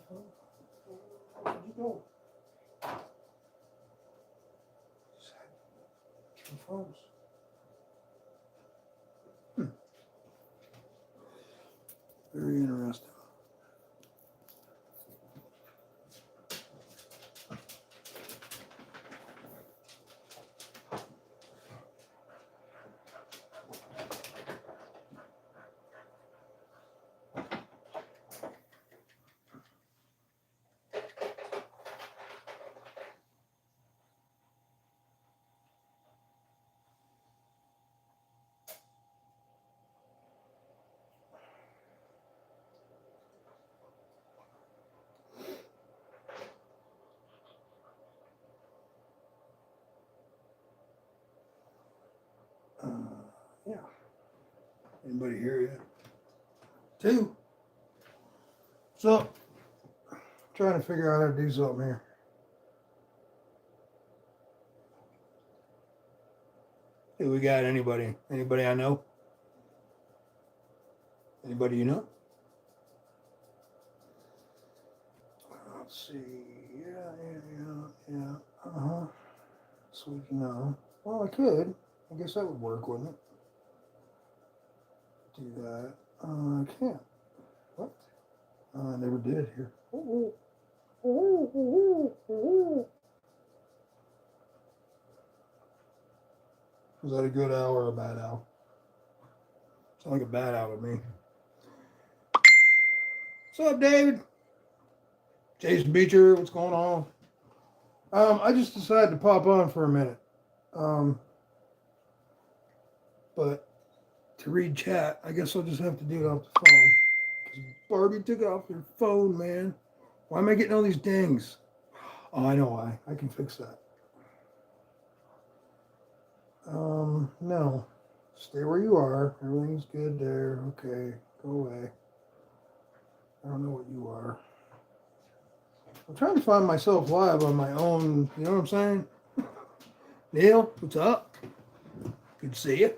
Where'd you go? Two phones. Very interesting. Yeah. Anybody here yet? Two. So, trying to figure out how to do something here. Hey, we got anybody? Anybody I know? Anybody you know? Let's see. Yeah. Uh-huh. Sweet no. Well, I could. I guess that would work, wouldn't it? Do that. I can't. What? I never did here. Was that a good owl or a bad owl? Sounds like a bad owl to me. What's up, David? Jason Beecher, what's going on? I just decided to pop on for a minute. But to read chat, I guess I'll just have to do it off the phone. Because Barbie took it off your phone, man. Why am I getting all these dings? Oh, I know why. I can fix that. No. Stay where you are. Everything's good there. Okay. Go away. I don't know what you are. I'm trying to find myself live on my own. You know what I'm saying? Neil, what's up? Good to see you.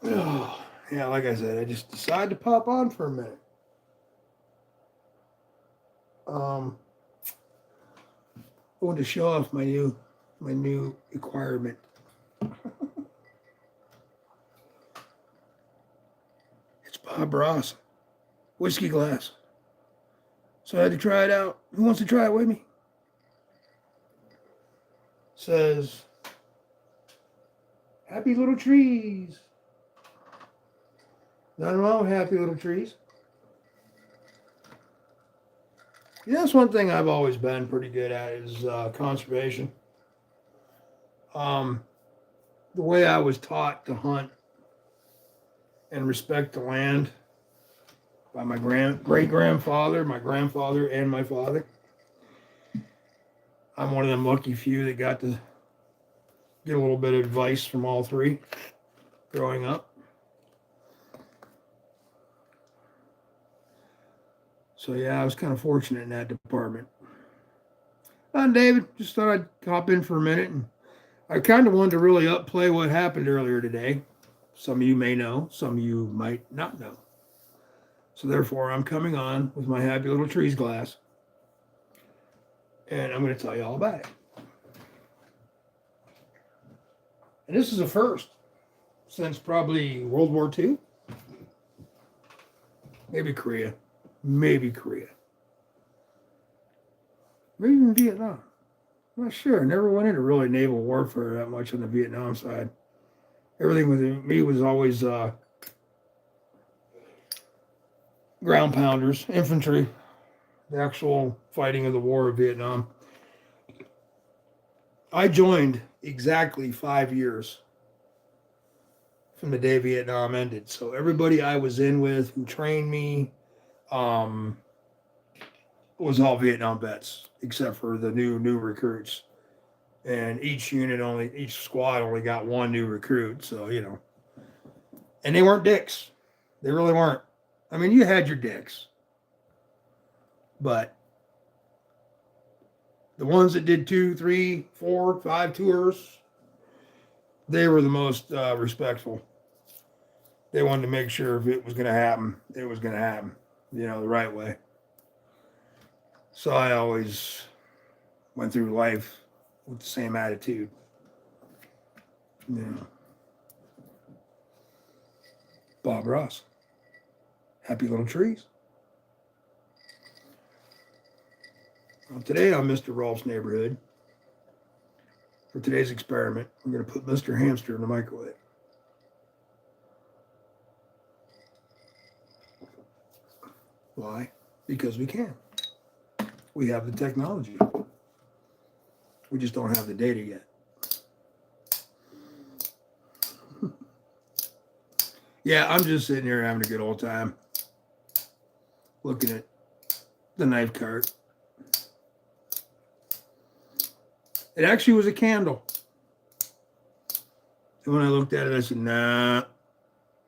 Oh, yeah, like I said, I just decided to pop on for a minute. I wanted to show off my new requirement. It's Bob Ross, whiskey glass. So I had to try it out. Who wants to try it with me? Says, happy little trees. Nothing wrong with happy little trees. You know, that's one thing I've always been pretty good at is conservation. The way I was taught to hunt and respect the land by my great-grandfather, my grandfather, and my father. I'm one of them lucky few that got to get a little bit of advice from all three growing up. So yeah, I was kind of fortunate in that department. David, just thought I'd hop in for a minute, and I kind of wanted to really upplay what happened earlier today. Some of you may know, some of you might not know. So therefore, I'm coming on with my happy little trees glass, and I'm going to tell you all about it. And this is a first since probably World War II, maybe Korea. Maybe even Vietnam. I'm not sure. I never went into really naval warfare that much on the Vietnam side. Everything with me was always ground pounders, infantry, the actual fighting of the War of Vietnam. I joined exactly 5 years from the day Vietnam ended. So everybody I was in with who trained me, was all Vietnam vets, except for the new recruits. And each squad only got one new recruit. So, you know, and they weren't dicks. They really weren't. I mean, you had your dicks, but the ones that did 2, 3, 4, 5 tours, they were the most respectful. They wanted to make sure if it was going to happen, it was going to happen, the right way. So I always went through life with the same attitude. Bob Ross. Happy little trees. Well, today on Mr. Rolf's neighborhood, for today's experiment, we're going to put Mr. Hamster in the microwave. Why? Because we can. We have the technology. We just don't have the data yet. Yeah, I'm just sitting here having a good old time looking at the knife cart. It actually was a candle. And when I looked at it, I said, nah,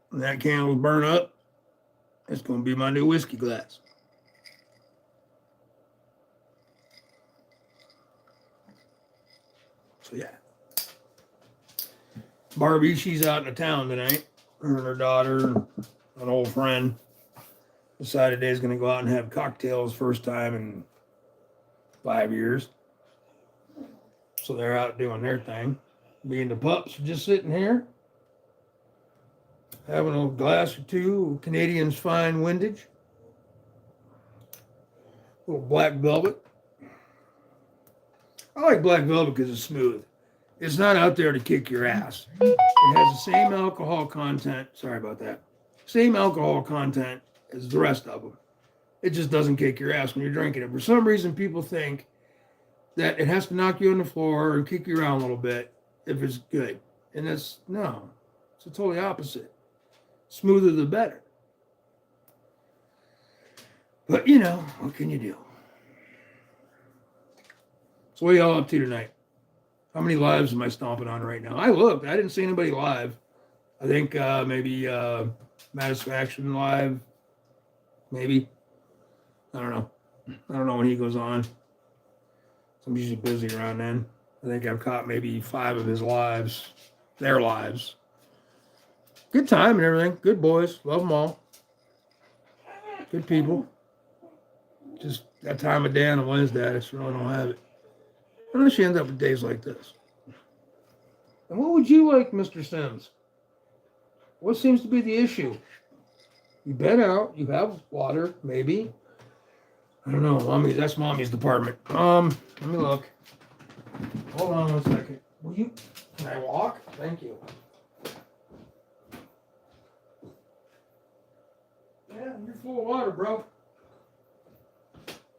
when that candle's burn up, it's going to be my new whiskey glass. So, yeah. Barbie, she's out in the town tonight. Her and her daughter, an old friend, decided they's going to go out and have cocktails first time in 5 years. So they're out doing their thing. Me and the pups are just sitting here, having a glass or two of Canadian's fine windage. A little black velvet. I like black velvet because it's smooth. It's not out there to kick your ass. It has the same alcohol content. Sorry about that. Same alcohol content as the rest of them. It just doesn't kick your ass when you're drinking it. For some reason, people think that it has to knock you on the floor and kick you around a little bit if it's good. And it's the totally opposite. Smoother the better. But, what can you do? So what are y'all up to tonight? How many lives am I stomping on right now? I looked. I didn't see anybody live. I think maybe Satisfaction live. Maybe. I don't know. I don't know when he goes on. I'm usually busy around then. I think I've caught maybe 5 of his lives. Their lives. Good time and everything. Good boys. Love them all. Good people. Just that time of day on a Wednesday, I just really don't have it. Unless you end up with days like this. And what would you like, Mr. Sims? What seems to be the issue? You've been out. You have water, maybe. I don't know. That's Mommy's department. Let me look. Hold on 1 second. Can I walk? Thank you. Yeah, you're full of water, bro.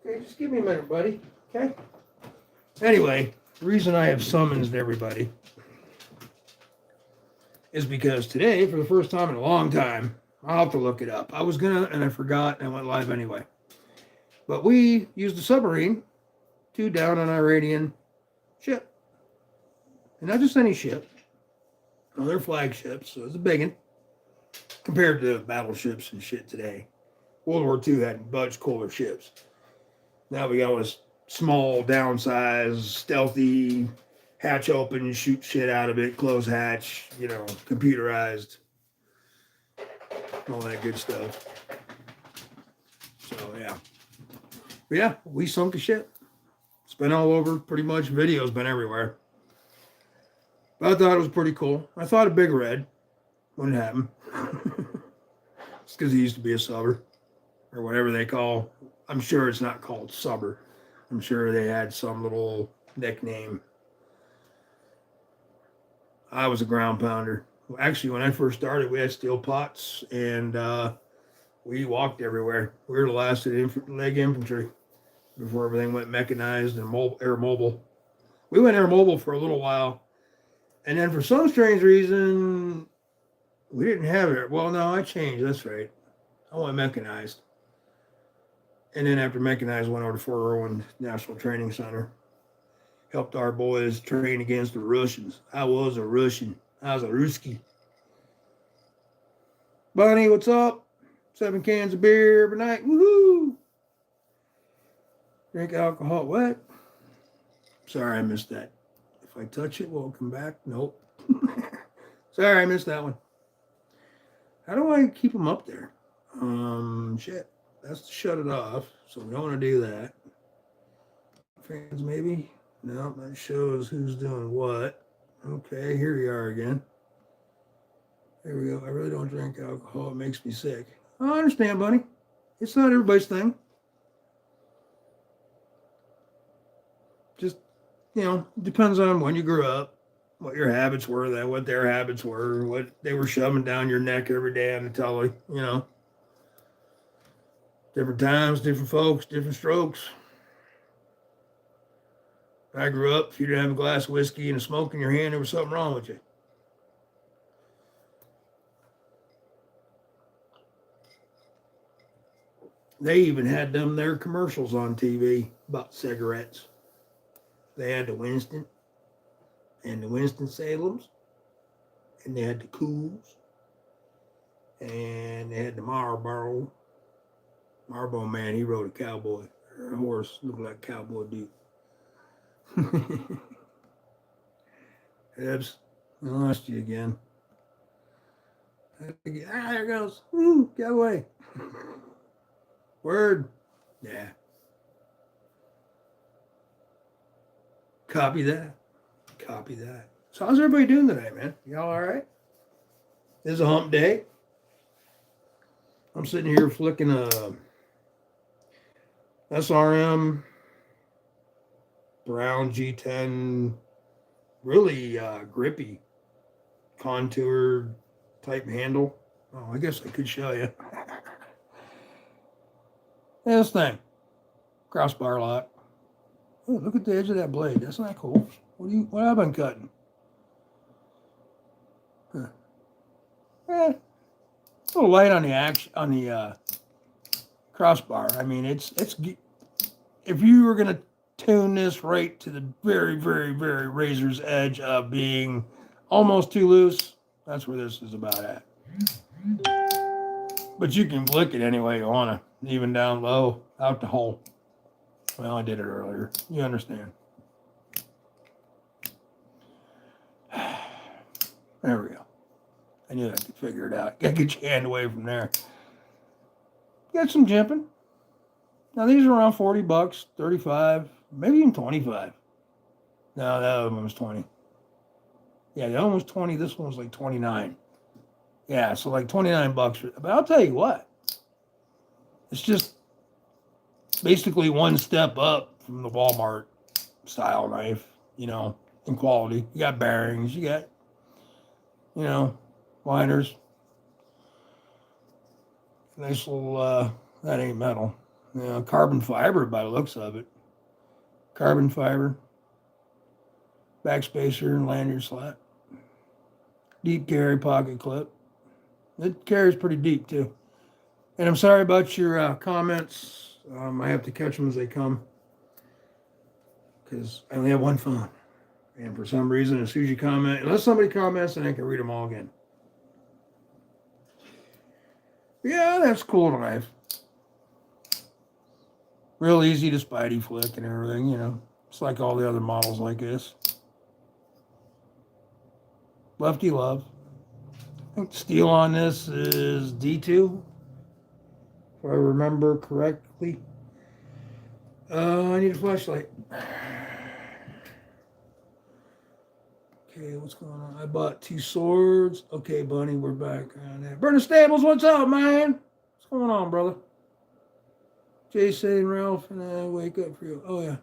Okay, just give me a minute, buddy. Okay? Anyway, the reason I have summoned everybody is because today, for the first time in a long time, I'll have to look it up. I was gonna, and I forgot, and I went live anyway. But we used a submarine to down an Iranian ship. And not just any ship. No, they're flagships, so it's a big one. Compared to battleships and shit today. World War II had much cooler ships. Now we got this small, downsized, stealthy, hatch open, shoot shit out of it, close hatch, computerized, all that good stuff. So, yeah. But yeah, we sunk a ship. It's been all over, pretty much. Video's been everywhere. But I thought it was pretty cool. I thought of Big Red when it happened. It's because he used to be a subber, or whatever they call. I'm sure it's not called subber. I'm sure they had some little nickname. I was a ground pounder. Actually, when I first started, we had steel pots, and we walked everywhere. We were the last of leg infantry before everything went mechanized and air mobile. We went air mobile for a little while, and then for some strange reason, we didn't have it. Well, no, I changed. That's right. I went mechanized. And then after mechanized, went over to Fort Irwin National Training Center. Helped our boys train against the Russians. I was a Russian. I was a Ruski. Bunny, what's up? 7 cans of beer every night. Woohoo! Drink alcohol. What? Sorry, I missed that. If I touch it, will it come back? Nope. Sorry, I missed that one. How do I keep them up there? Shit. That's to shut it off. So we don't want to do that. Fans, maybe? No, that shows who's doing what. Okay, here we are again. There we go. I really don't drink alcohol. It makes me sick. I understand, buddy. It's not everybody's thing. Just, depends on when you grew up, what your habits were, what their habits were, what they were shoving down your neck every day on the telly. Different times, different folks, different strokes. When I grew up, if you didn't have a glass of whiskey and a smoke in your hand, there was something wrong with you. They even had them their commercials on TV about cigarettes. They had the Winston and the Winston-Salems, and they had the Cools, and they had the Marlboro. Marlboro man, he rode a cowboy or a horse, looked like a cowboy dude. Ebbs, I lost you again. There it goes. Woo, get away. Word. Yeah. Copy that. Copy that. So how's everybody doing tonight, man? Y'all all right? This is a hump day. I'm sitting here flicking a SRM Brown G10, really grippy contour type handle. Oh, I guess I could show you. This thing, crossbar lock. Oh, look at the edge of that blade. That's not cool. What have I been cutting? Huh. A little light on the crossbar. I mean, it's if you were gonna tune this right to the very, very, very razor's edge of being almost too loose, that's where this is about at. But you can flick it any way you want to, even down low, out the hole. Well, I did it earlier. You understand. There we go. I knew I could figure it out. Gotta get your hand away from there. Got some jimping. Now these are around $40, 35, maybe even 25. No, that other one was 20. Yeah, the other one was 20. This one was like 29. Yeah, so like $29. But I'll tell you what, it's just basically one step up from the Walmart style knife, in quality. You got bearings, you got, liners. Nice little, that ain't metal. Carbon fiber by the looks of it. Carbon fiber. Backspacer and lanyard slot. Deep carry pocket clip. It carries pretty deep too. And I'm sorry about your comments. I have to catch them as they come because I only have one phone. And for some reason, as soon as you comment, unless somebody comments, then I can read them all again. Yeah, that's cool knife. Real easy to spidey flick and everything, It's like all the other models like this. Lefty love. I think the steel on this is D2, if I remember correctly. I need a flashlight. Okay, what's going on? I bought 2 swords. Okay, Bunny, we're back on that. Burner Stables, what's up, man? What's going on, brother? Jason and Ralph, and I wake up for you. Oh, yeah.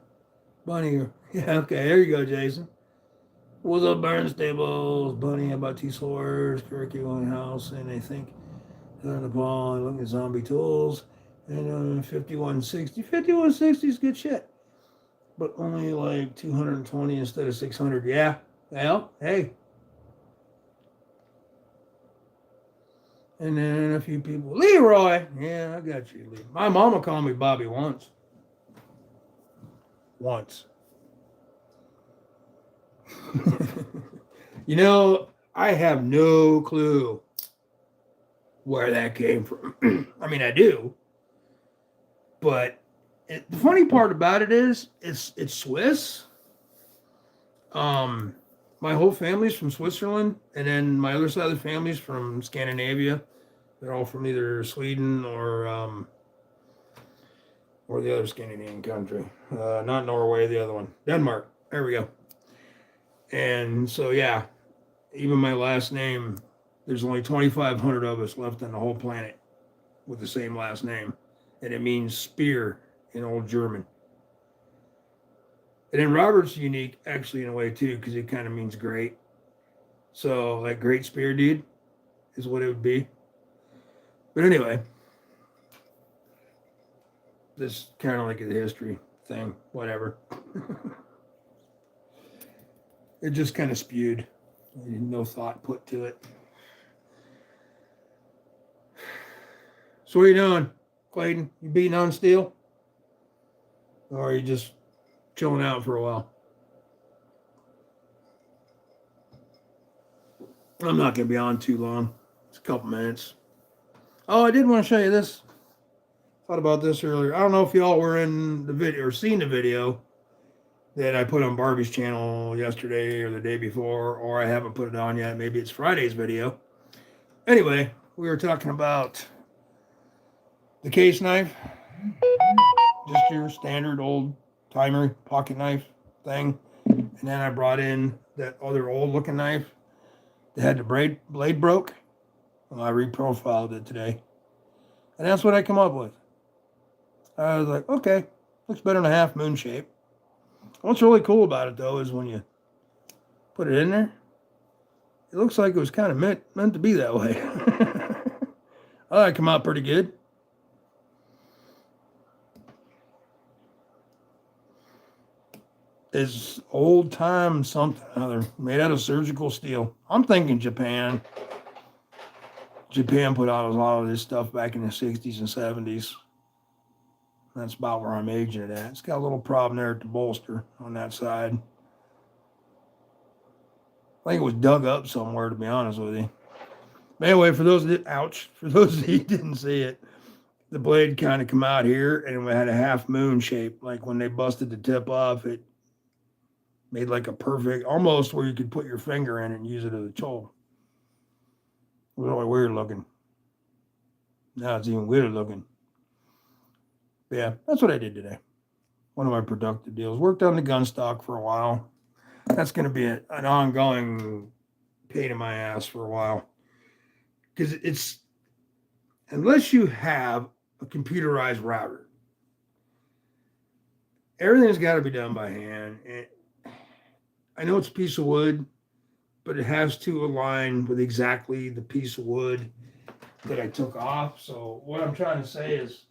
Bunny. Yeah, okay, there you go, Jason. What's up, Burner Stables? Bunny, I bought 2 swords, curriculum house, and I think on the ball, I look at zombie tools, and 5160. 5160 is good shit. But only like 220 instead of 600. Yeah. Well, hey. And then a few people. Leroy. Yeah, I got you, Leroy. My mama called me Bobby once. I have no clue where that came from. I mean, I do. But the funny part about it is it's Swiss. My whole family's from Switzerland, and then my other side of the family's from Scandinavia, They're all from either Sweden or the other Scandinavian country. Not Norway, the other one. Denmark. There we go. And so, yeah, even my last name, there's only 2,500 of us left on the whole planet with the same last name. And it means spear in Old German. And then Robert's unique, actually, in a way, too, because it kind of means great. So, like, great spear dude is what it would be. But anyway, this kind of like a history thing, whatever. It just kind of spewed. No thought put to it. So what are you doing, Clayton? You beating on steel? Or are you just chilling out for a while? I'm not going to be on too long. It's a couple minutes. Oh, I did want to show you this. Thought about this earlier. I don't know if y'all were in the video or seen the video that I put on Barbie's channel yesterday or the day before, or I haven't put it on yet. Maybe it's Friday's video. Anyway, we were talking about the case knife. Just your standard old timer pocket knife thing. And then I brought in that other old looking knife that had the blade broke. Well, I reprofiled it today. And that's what I come up with. I was like, okay, looks better than a half moon shape. What's really cool about it, though, is when you put it in there, it looks like it was kind of meant to be that way. I thought it come out pretty good. It's old time something or other, made out of surgical steel. I'm thinking Japan. Japan put out a lot of this stuff back in the 60s and 70s. That's about where I'm aging it at. It's got a little problem there at the bolster on that side. I think it was dug up somewhere, to be honest with you. But anyway, for those that didn't see it, the blade kind of come out here and it had a half moon shape. Like when they busted the tip off, it made like a perfect, almost where you could put your finger in it and use it as a tool. It was really weird looking. Now it's even weirder looking. But yeah, that's what I did today. One of my productive deals. Worked on the gun stock for a while. That's going to be an ongoing pain in my ass for a while. Because it's, unless you have a computerized router, everything's got to be done by hand. I know it's a piece of wood, but it has to align with exactly the piece of wood that I took off. So what I'm trying to say is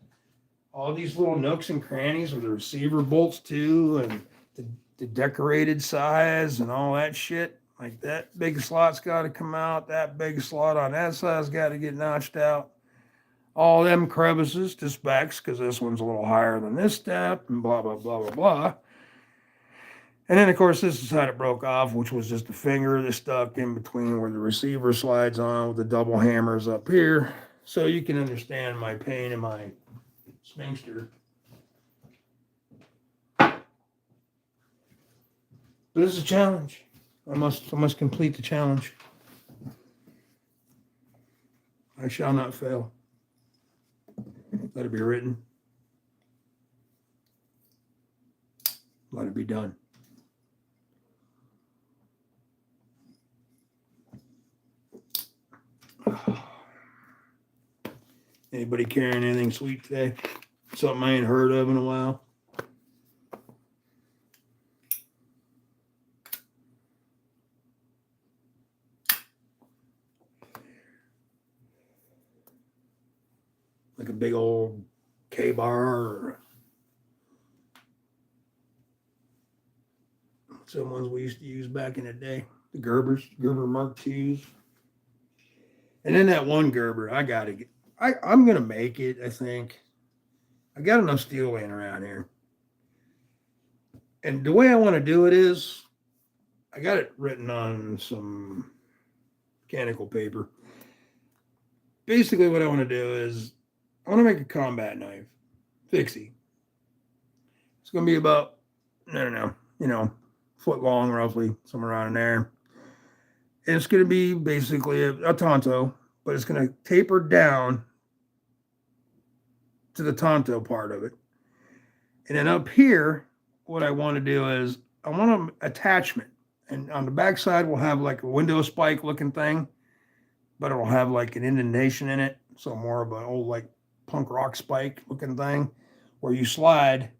all these little nooks and crannies with the receiver bolts too, and the decorated size and all that shit. Like that big slot's got to come out. That big slot on that side's got to get notched out. All them crevices to specs, because this one's a little higher than this step, and blah, blah, blah, blah, blah. And then, of course, this is how it broke off, which was just a finger that stuck in between where the receiver slides on with the double hammers up here. So you can understand my pain in my sphincter. But this is a challenge. I must complete the challenge. I shall not fail. Let it be written. Let it be done. Anybody carrying anything sweet today? Something I ain't heard of in a while? Like a big old K-bar or some ones we used to use back in the day. The Gerber Mark IIs. And then that one Gerber, I'm going to make it, I think. I got enough steel laying around here. And the way I want to do it is, I got it written on some mechanical paper. Basically what I want to do is, I want to make a combat knife. Fixie. It's going to be about, I don't know, foot long roughly, somewhere around in there. And it's going to be basically a Tonto, but it's going to taper down to the Tonto part of it. And then up here, what I want to do is I want an attachment. And on the back side, we'll have like a window spike looking thing, but it'll have like an indentation in it. So more of an old like punk rock spike looking thing where you slide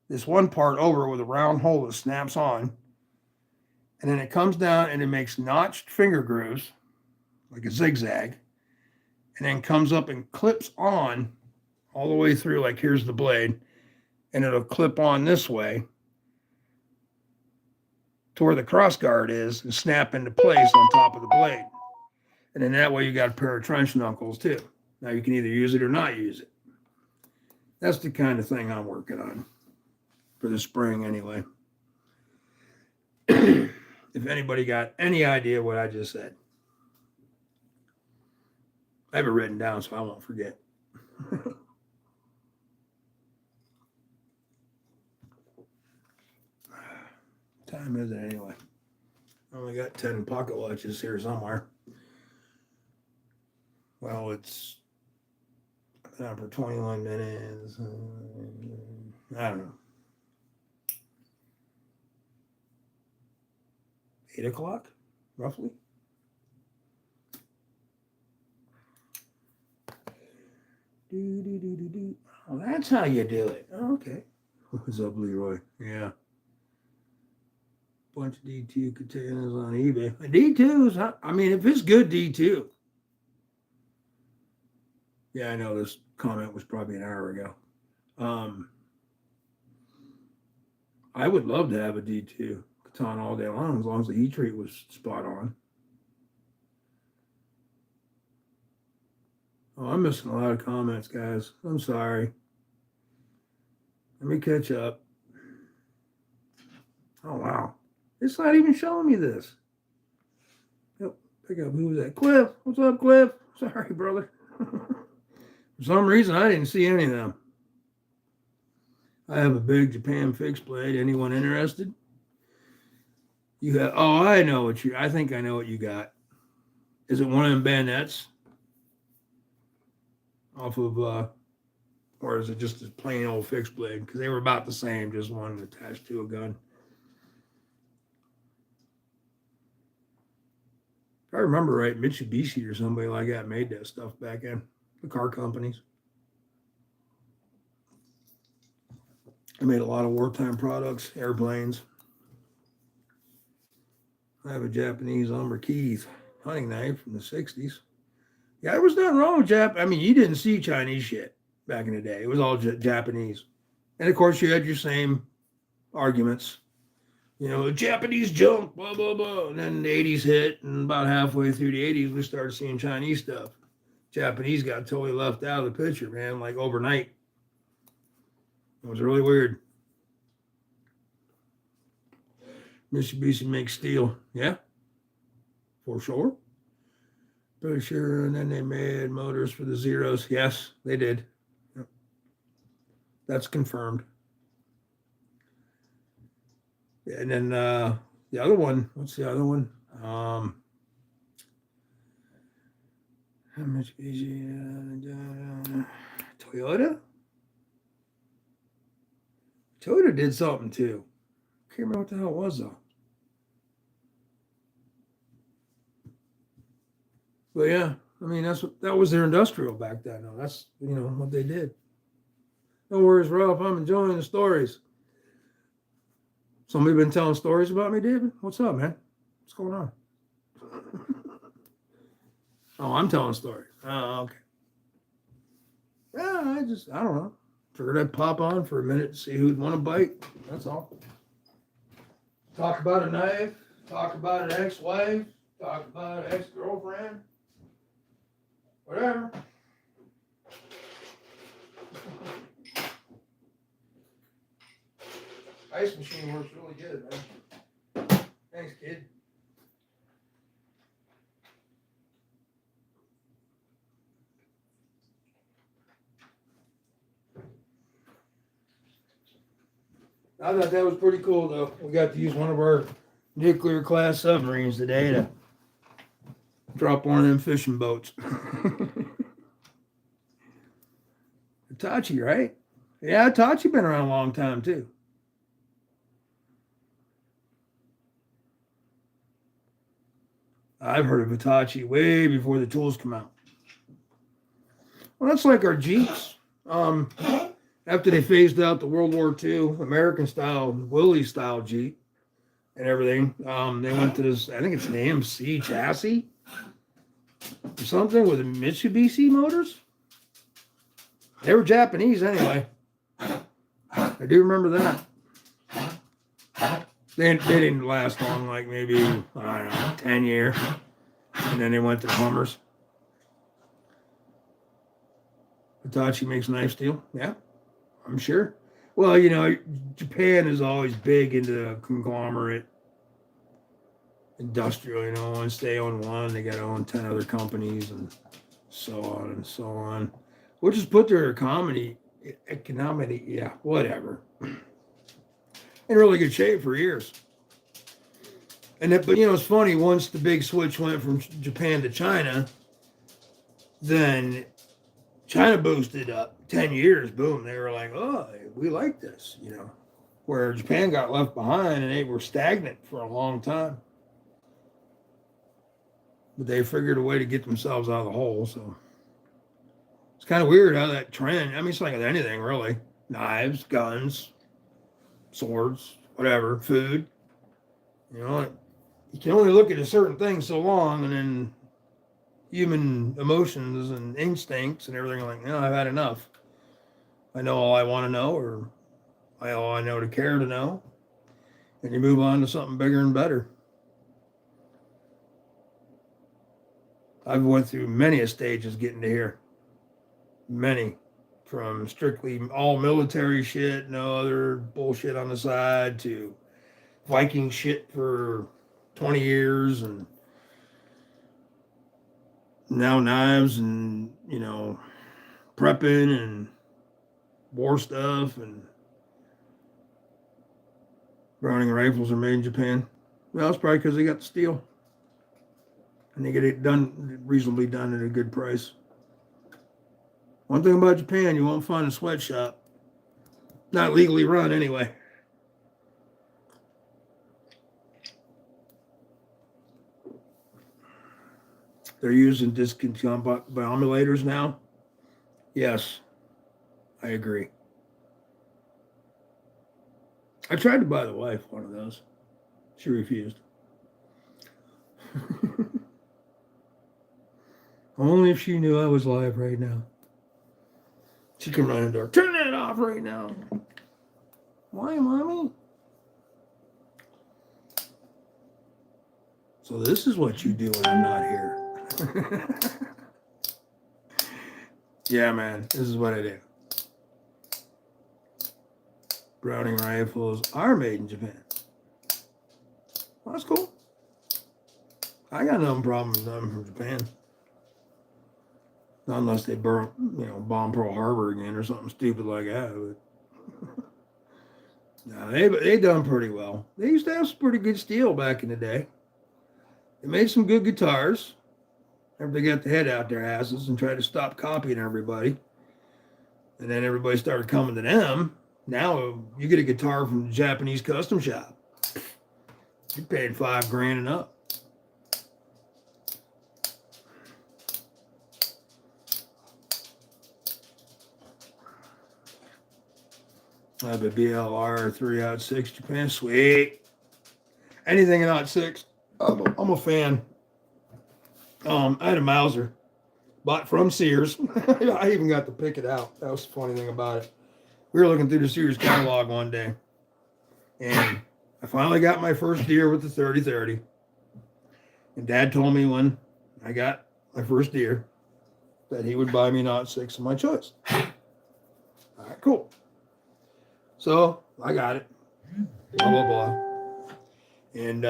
this one part over with a round hole that snaps on. And then it comes down and it makes notched finger grooves, like a zigzag, and then comes up and clips on all the way through, like here's the blade, and it'll clip on this way to where the cross guard is and snap into place on top of the blade. And then that way you got a pair of trench knuckles too. Now you can either use it or not use it. That's the kind of thing I'm working on for the spring anyway. If anybody got any idea what I just said. I have it written down so I won't forget. Time is it anyway? I only got 10 pocket watches here somewhere. Well, it's on for 21 minutes. I don't know. 8 o'clock, roughly. Oh, that's how you do it. Oh, okay. What's up, Leroy? Yeah. Bunch of D2 containers on eBay. D2s, I mean, if it's good D2. Yeah, I know this comment was probably an hour ago. I would love to have a D2 Catan all day long as the heat treat was spot on. Oh, I'm missing a lot of comments, guys. I'm sorry. Let me catch up. Oh, wow. It's not even showing me this. Yep. Pick up. Who was that? Cliff. What's up, Cliff? Sorry, brother. For some reason, I didn't see any of them. I have a big Japan fixed blade. Anyone interested? You have, oh, I know what you, I think I know what you got. Is it one of them bayonets? Off of, or is it just a plain old fixed blade? Because they were about the same, just one attached to a gun. If I remember right, Mitsubishi or somebody like that made that stuff back in the car companies. I made a lot of wartime products, airplanes. I have a Japanese Umber Keith hunting knife from the 60s. Yeah, there was nothing wrong with Jap. I mean, you didn't see Chinese shit back in the day. It was all Japanese. And, of course, you had your same arguments. You know, Japanese junk, blah, blah, blah. And then the 80s hit, and about halfway through the 80s, we started seeing Chinese stuff. Japanese got totally left out of the picture, man, like overnight. It was really weird. Mitsubishi makes steel. Yeah, for sure. Pretty sure. And then they made motors for the Zeros. Yes, they did. Yep. That's confirmed. And then the other one, what's the other one? Mitsubishi, Toyota? Toyota did something too. Can't remember what the hell it was though. But yeah, I mean that was their industrial back then. No, that's what they did. No worries, Rolf. I'm enjoying the stories. Somebody been telling stories about me, David? What's up, man? What's going on? Oh, I'm telling stories. Oh, okay. Yeah, I don't know. Figured I'd pop on for a minute to see who'd want to bite. That's all. Talk about a knife. Talk about an ex-wife. Talk about an ex-girlfriend. Whatever. Ice machine works really good, man. Thanks, kid. I thought that was pretty cool, though. We got to use one of our nuclear class submarines today to Drop one of them fishing boats. Hitachi, right? Yeah, Hitachi been around a long time too. I've heard of Hitachi way before the tools come out. Well, that's like our Jeeps. After they phased out the World War II American style, Willys style Jeep and everything, they went to this, I think it's an AMC chassis or something with Mitsubishi motors. They were Japanese anyway. I do remember that. They didn't last long, like maybe, I don't know, 10 years. And then they went to the Hummers. Hitachi makes knife steel. Yeah, I'm sure. Well, you know, Japan is always big into conglomerate industrial, you know, once they own one, they got to own 10 other companies and so on and so on. Which has put their economy, yeah, whatever, in really good shape for years. And that, but you know, it's funny, once the big switch went from Japan to China, then China boosted up 10 years, boom, they were like, oh, we like this, you know, where Japan got left behind and they were stagnant for a long time. But they figured a way to get themselves out of the hole, so it's kind of weird how that trend, I mean, it's like with anything, really. Knives, guns, swords, whatever, food. You know, you can only look at a certain thing so long, and then human emotions and instincts and everything are like, no, I've had enough. I know all I want to know, or all I know to care to know. And you move on to something bigger and better. I've went through many stages getting to here. Many. From strictly all military shit, no other bullshit on the side, to Viking shit for 20 years, and now knives and, you know, prepping and war stuff, and Browning rifles are made in Japan. Well, it's probably because they got the steel. And they get it done, reasonably done at a good price. One thing about Japan, you won't find a sweatshop. Not legally run, anyway. They're using discombobulator now. Yes, I agree. I tried to buy the wife one of those. She refused. Only if she knew I was live right now. She can run in the door. Turn that off right now. Why, Mommy? So this is what you do when I'm not here. Yeah, man. This is what I do. Browning rifles are made in Japan. Well, that's cool. I got no problem with them from Japan. Not unless they bomb Pearl Harbor again or something stupid like that. But no, they done pretty well. They used to have some pretty good steel back in the day. They made some good guitars. After they got the head out their asses and tried to stop copying everybody. And then everybody started coming to them. Now you get a guitar from the Japanese custom shop. You're paying $5,000 and up. I have a BLR 3/6 Japan. Sweet. Anything in 06. I'm a fan. I had a Mauser. Bought from Sears. I even got to pick it out. That was the funny thing about it. We were looking through the Sears catalog one day. And I finally got my first deer with the 30-30. And Dad told me when I got my first deer that he would buy me an 06 of my choice. All right, cool. So I got it. Blah, blah, blah. And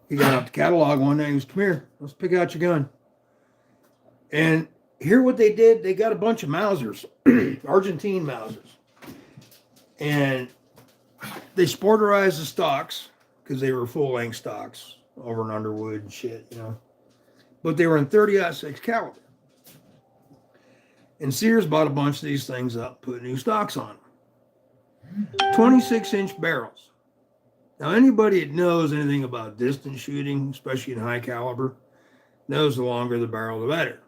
he got out the catalog one day and he was, come here, let's pick out your gun. And here what they did, they got a bunch of Mausers, Argentine Mausers. And they sporterized the stocks because they were full-length stocks over and underwood and shit, you know. but they were in 30-06 caliber. And Sears bought a bunch of these things up, put new stocks on them. 26-inch barrels. Now, anybody that knows anything about distance shooting, especially in high caliber, knows the longer the barrel, the better.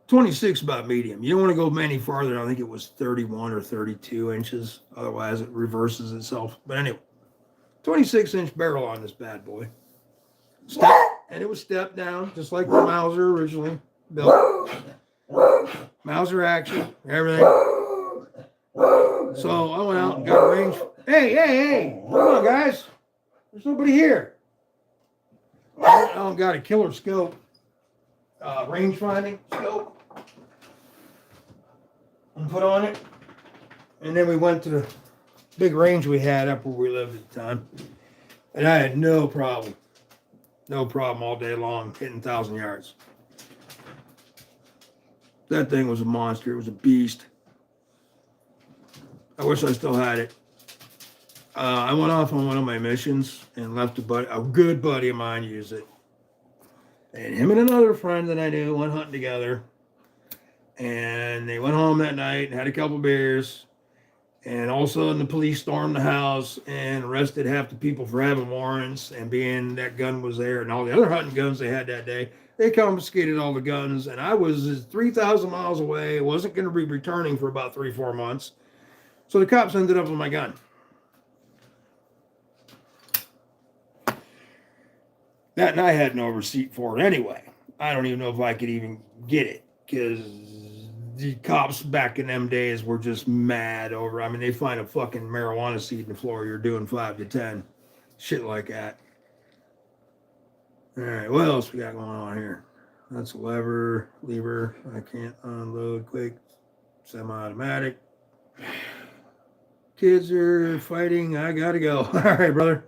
26 about medium. You don't want to go any farther. I think it was 31 or 32 inches. Otherwise, it reverses itself. But anyway, 26-inch barrel on this bad boy. And it was stepped down, just like the Mauser originally built. Mauser action, everything. So I went out and got a range. Hey, come on, guys. There's nobody here. I got a killer scope, range finding scope, and put on it. And then we went to the big range we had up where we lived at the time. And I had no problem all day long hitting 1,000 yards. That thing was a monster. It was a beast. I wish I still had it. I went off on one of my missions and left a good buddy of mine use it. And him and another friend that I knew went hunting together. And they went home that night and had a couple beers. And all of a sudden the police stormed the house and arrested half the people for having warrants and being that gun was there and all the other hunting guns they had that day. They confiscated all the guns, and I was 3,000 miles away. I wasn't going to be returning for about 3-4 months. So the cops ended up with my gun. That and I had no receipt for it anyway. I don't even know if I could even get it because the cops back in them days were just mad over. I mean, they find a fucking marijuana seed in the floor, you're doing 5 to 10. Shit like that. All right, what else we got going on here? That's a lever. I can't unload quick. Semi-automatic. Kids are fighting. I gotta go. All right, brother.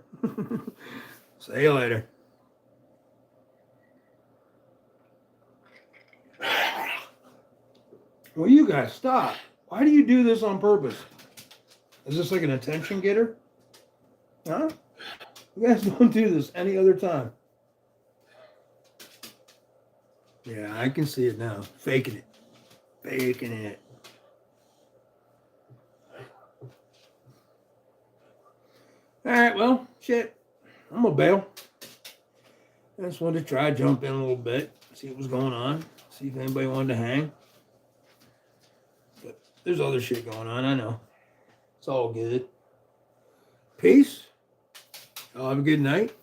See you later. Well, you guys, stop. Why do you do this on purpose? Is this like an attention getter? Huh? You guys don't do this any other time. Yeah, I can see it now. Faking it. All right, well, shit. I'm going to bail. I just wanted to try to jump in a little bit, see what was going on, see if anybody wanted to hang. But there's other shit going on, I know. It's all good. Peace. Y'all have a good night.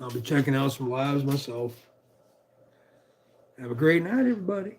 I'll be checking out some lives myself. Have a great night, everybody.